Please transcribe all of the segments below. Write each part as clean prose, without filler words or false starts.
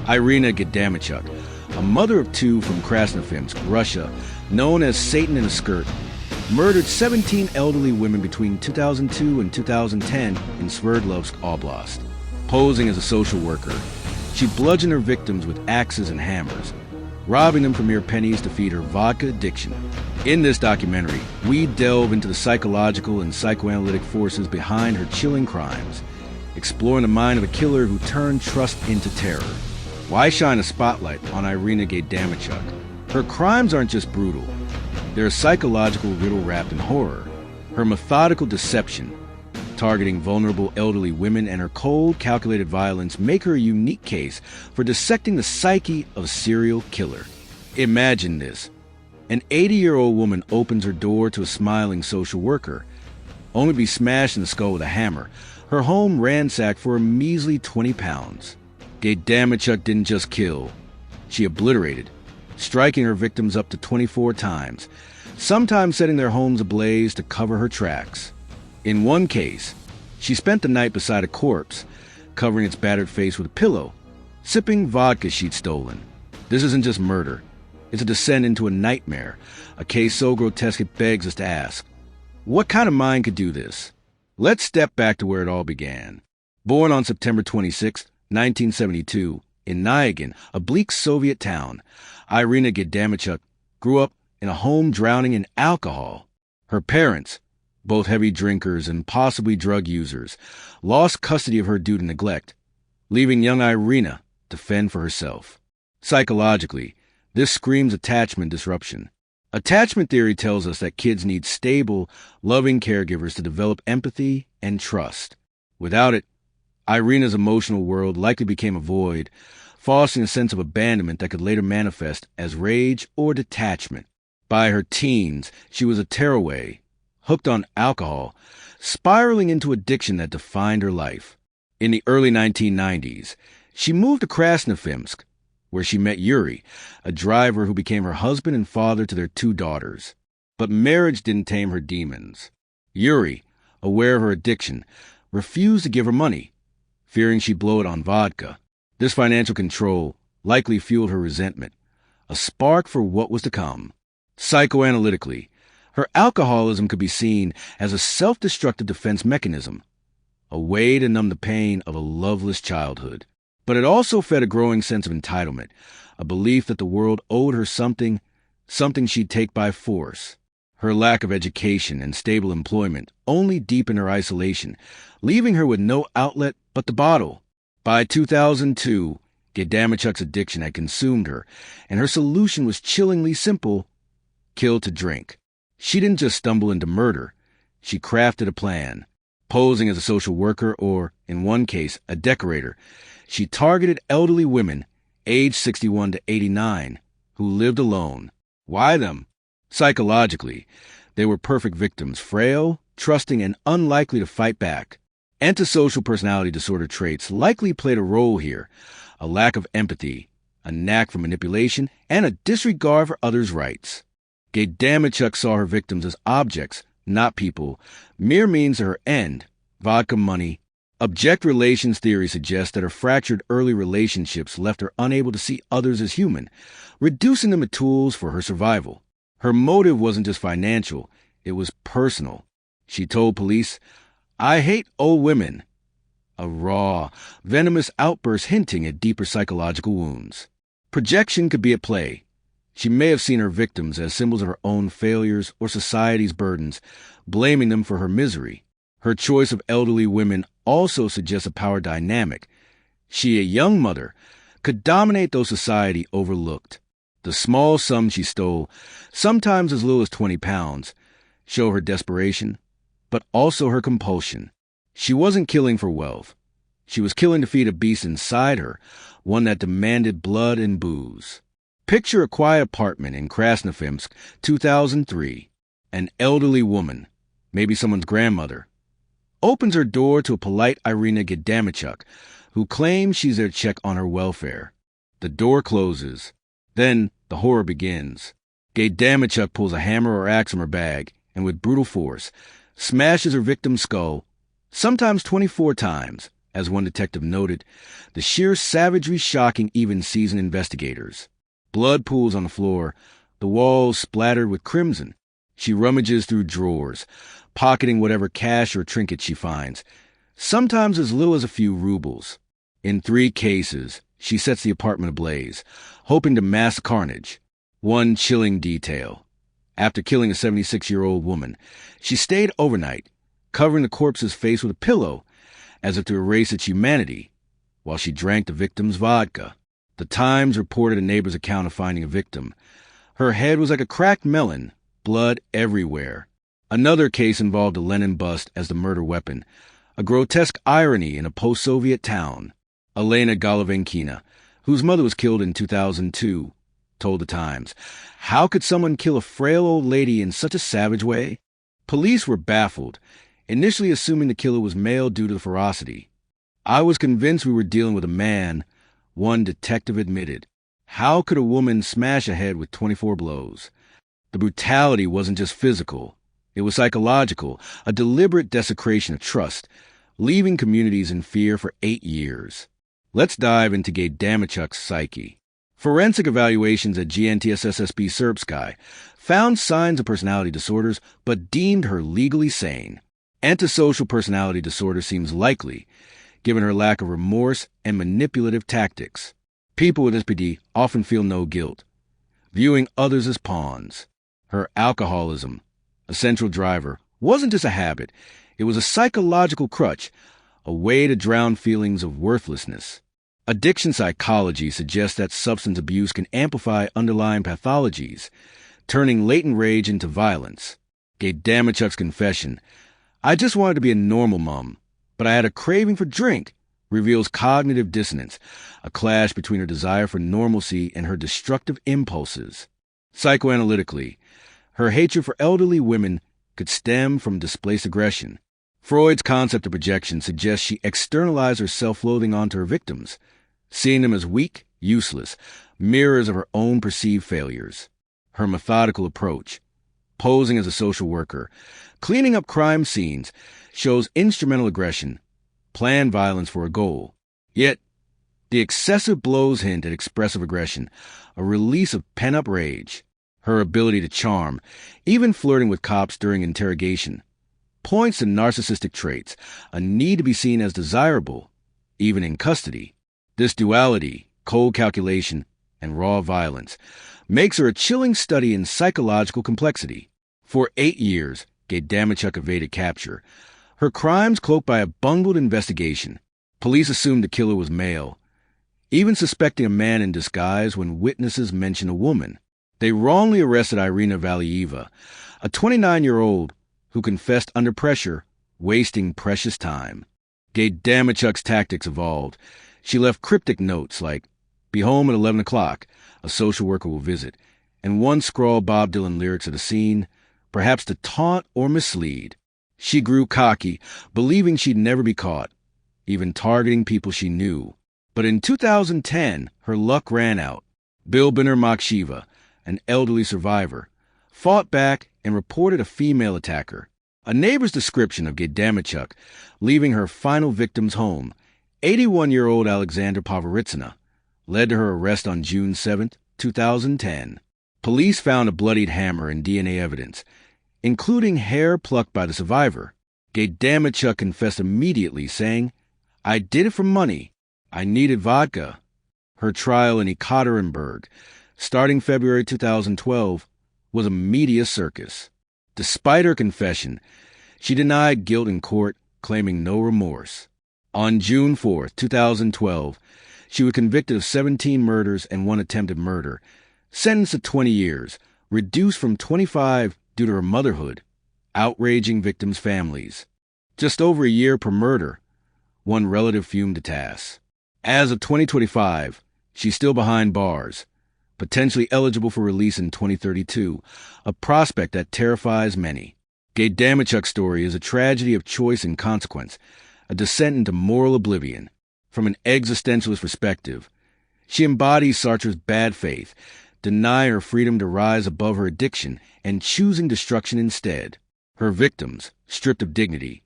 Irina Gaidamachuk, a mother of two from Krasnoufimsk, Russia, known as Satan in a Skirt, murdered 17 elderly women between 2002 and 2010 in Sverdlovsk Oblast. Posing as a social worker, she bludgeoned her victims with axes and hammers, robbing them for mere pennies to feed her vodka addiction. In this documentary, we delve into the psychological and psychoanalytic forces behind her chilling crimes, exploring the mind of a killer who turned trust into terror. Why shine a spotlight on Irina Gaidamachuk? Her crimes aren't just brutal. They're a psychological riddle wrapped in horror. Her methodical deception, targeting vulnerable elderly women, and her cold, calculated violence make her a unique case for dissecting the psyche of a serial killer. Imagine this. An 80-year-old woman opens her door to a smiling social worker, only to be smashed in the skull with a hammer, her home ransacked for a measly 20 pounds. Gaidamachuk didn't just kill. She obliterated, striking her victims up to 24 times, sometimes setting their homes ablaze to cover her tracks. In one case, she spent the night beside a corpse, covering its battered face with a pillow, sipping vodka she'd stolen. This isn't just murder. It's a descent into a nightmare, a case so grotesque it begs us to ask, what kind of mind could do this? Let's step back to where it all began. Born on September 26, 1972, in Nyagin, a bleak Soviet town, Irina Gaidamachuk grew up in a home drowning in alcohol. Her parents, both heavy drinkers and possibly drug users, lost custody of her due to neglect, leaving young Irina to fend for herself. Psychologically, this screams attachment disruption. Attachment theory tells us that kids need stable, loving caregivers to develop empathy and trust. Without it, Irina's emotional world likely became a void, fostering a sense of abandonment that could later manifest as rage or detachment. By her teens, she was a tearaway, hooked on alcohol, spiraling into addiction that defined her life. In the early 1990s, she moved to Krasnoufimsk, where she met Yuri, a driver who became her husband and father to their two daughters. But marriage didn't tame her demons. Yuri, aware of her addiction, refused to give her money, fearing she'd blow it on vodka. This financial control likely fueled her resentment, a spark for what was to come. Psychoanalytically, her alcoholism could be seen as a self-destructive defense mechanism, a way to numb the pain of a loveless childhood. But it also fed a growing sense of entitlement, a belief that the world owed her something she'd take by force. Her lack of education and stable employment only deepened her isolation, leaving her with no outlet but the bottle. By 2002, Gaidamachuk's addiction had consumed her, and her solution was chillingly simple: kill to drink. She didn't just stumble into murder. She crafted a plan. Posing as a social worker, or, in one case, a decorator, she targeted elderly women, aged 61 to 89, who lived alone. Why them? Psychologically, they were perfect victims, frail, trusting, and unlikely to fight back. Antisocial personality disorder traits likely played a role here: a lack of empathy, a knack for manipulation, and a disregard for others' rights. Gaidamachuk saw her victims as objects, not people, mere means to her end: vodka money. Object relations theory suggests that her fractured early relationships left her unable to see others as human, reducing them to tools for her survival. Her motive wasn't just financial, it was personal. She told police, "I hate old women," a raw, venomous outburst hinting at deeper psychological wounds. Projection could be at play. She may have seen her victims as symbols of her own failures or society's burdens, blaming them for her misery. Her choice of elderly women also suggests a power dynamic. She, a young mother, could dominate those society overlooked. The small sum she stole, sometimes as little as 20 pounds, show her desperation, but also her compulsion. She wasn't killing for wealth. She was killing to feed a beast inside her, one that demanded blood and booze. Picture a quiet apartment in Krasnoufimsk, 2003. An elderly woman, maybe someone's grandmother, opens her door to a polite Irina Gaidamachuk, who claims she's there to check on her welfare. The door closes. Then the horror begins. Gaidamachuk pulls a hammer or axe from her bag and, with brutal force, smashes her victim's skull, sometimes 24 times, As one detective noted, the sheer savagery shocking even seasoned investigators. Blood pools on the floor, the walls splattered with crimson. She rummages through drawers, pocketing whatever cash or trinket she finds, sometimes as little as a few rubles. In 3 cases, she sets the apartment ablaze, hoping to mass carnage. One chilling detail. After killing a 76-year-old woman, she stayed overnight, covering the corpse's face with a pillow, as if to erase its humanity, while she drank the victim's vodka. The Times reported a neighbor's account of finding a victim. Her head was like a cracked melon, blood everywhere. Another case involved a Lenin bust as the murder weapon, a grotesque irony in a post-Soviet town. Elena Golovenkina, whose mother was killed in 2002, told the Times, "How could someone kill a frail old lady in such a savage way?" Police were baffled, initially assuming the killer was male due to the ferocity. "I was convinced we were dealing with a man," one detective admitted. How could a woman smash a head with 24 blows? The brutality wasn't just physical. It was psychological, a deliberate desecration of trust, leaving communities in fear for 8 years. Let's dive into Gaidamachuk's psyche. Forensic evaluations at GNTSSB Serbsky found signs of personality disorders, but deemed her legally sane. Antisocial personality disorder seems likely, given her lack of remorse and manipulative tactics. People with SPD often feel no guilt, viewing others as pawns. Her alcoholism, a central driver, wasn't just a habit. It was a psychological crutch, a way to drown feelings of worthlessness. Addiction psychology suggests that substance abuse can amplify underlying pathologies, turning latent rage into violence. Gaidamachuk's confession, "I just wanted to be a normal mom, but I had a craving for drink," reveals cognitive dissonance, a clash between her desire for normalcy and her destructive impulses. Psychoanalytically, her hatred for elderly women could stem from displaced aggression. Freud's concept of projection suggests she externalized her self-loathing onto her victims, seeing them as weak, useless, mirrors of her own perceived failures. Her methodical approach, posing as a social worker, cleaning up crime scenes, shows instrumental aggression, planned violence for a goal. Yet, the excessive blows hint at expressive aggression, a release of pent-up rage. Her ability to charm, even flirting with cops during interrogation, points to narcissistic traits, a need to be seen as desirable, even in custody. This duality, cold calculation, and raw violence, makes her a chilling study in psychological complexity. For 8 years, Gaidamachuk evaded capture, her crimes cloaked by a bungled investigation. Police assumed the killer was male, even suspecting a man in disguise when witnesses mentioned a woman. They wrongly arrested Irina Gaidamachuk, a 29-year-old who confessed under pressure, wasting precious time. Gaidamachuk's tactics evolved. She left cryptic notes like, "Be home at 11 o'clock, a social worker will visit," and one scrawled Bob Dylan lyrics at a scene, perhaps to taunt or mislead. She grew cocky, believing she'd never be caught, even targeting people she knew. But in 2010, her luck ran out. Bilbiner Makshiva, an elderly survivor, fought back and reported a female attacker. A neighbor's description of Gaidamachuk leaving her final victim's home, 81-year-old Alexander Povoritsina, led to her arrest on June 7, 2010. Police found a bloodied hammer and DNA evidence, including hair plucked by the survivor. Gaidamachuk confessed immediately, saying, "I did it for money. I needed vodka." Her trial in Ekaterinburg, starting February 2012, was a media circus. Despite her confession, she denied guilt in court, claiming no remorse. On June 4, 2012, she was convicted of 17 murders and 1 attempted murder, sentenced to 20 years, reduced from 25 due to her motherhood, outraging victims' families. Just over a year per murder, one relative fumed to task. As of 2025, she's still behind bars, potentially eligible for release in 2032, a prospect that terrifies many. Gaidamachuk's story is a tragedy of choice and consequence, a descent into moral oblivion. From an existentialist perspective, she embodies Sartre's bad faith, denying her freedom to rise above her addiction and choosing destruction instead. Her victims, stripped of dignity,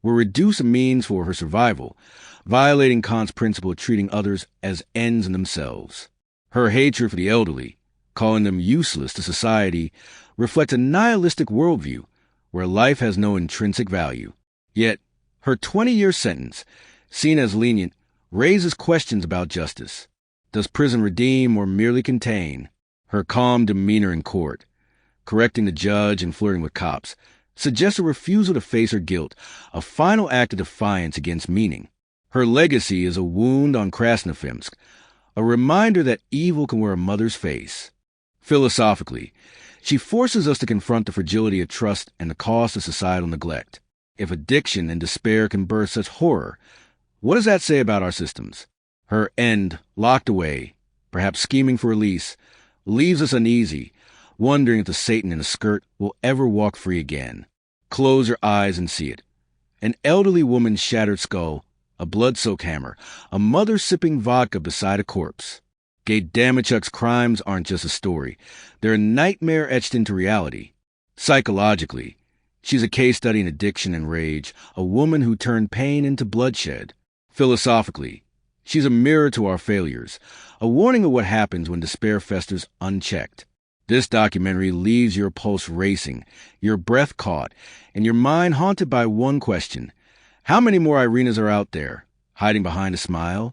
were reduced to means for her survival, violating Kant's principle of treating others as ends in themselves. Her hatred for the elderly, calling them useless to society, reflects a nihilistic worldview where life has no intrinsic value. Yet, her 20-year sentence, seen as lenient, raises questions about justice. Does prison redeem or merely contain? Her calm demeanor in court, correcting the judge and flirting with cops, suggests a refusal to face her guilt, a final act of defiance against meaning. Her legacy is a wound on Krasnoufimsk, a reminder that evil can wear a mother's face. Philosophically, she forces us to confront the fragility of trust and the cost of societal neglect. If addiction and despair can birth such horror, what does that say about our systems? Her end, locked away, perhaps scheming for release, leaves us uneasy, wondering if the Satan in a skirt will ever walk free again. Close your eyes and see it. An elderly woman's shattered skull, a blood-soaked hammer, a mother sipping vodka beside a corpse. Gaidamachuk's crimes aren't just a story. They're a nightmare etched into reality. Psychologically, she's a case study in addiction and rage, a woman who turned pain into bloodshed. Philosophically, she's a mirror to our failures, a warning of what happens when despair festers unchecked. This documentary leaves your pulse racing, your breath caught, and your mind haunted by one question. How many more Irinas are out there, hiding behind a smile,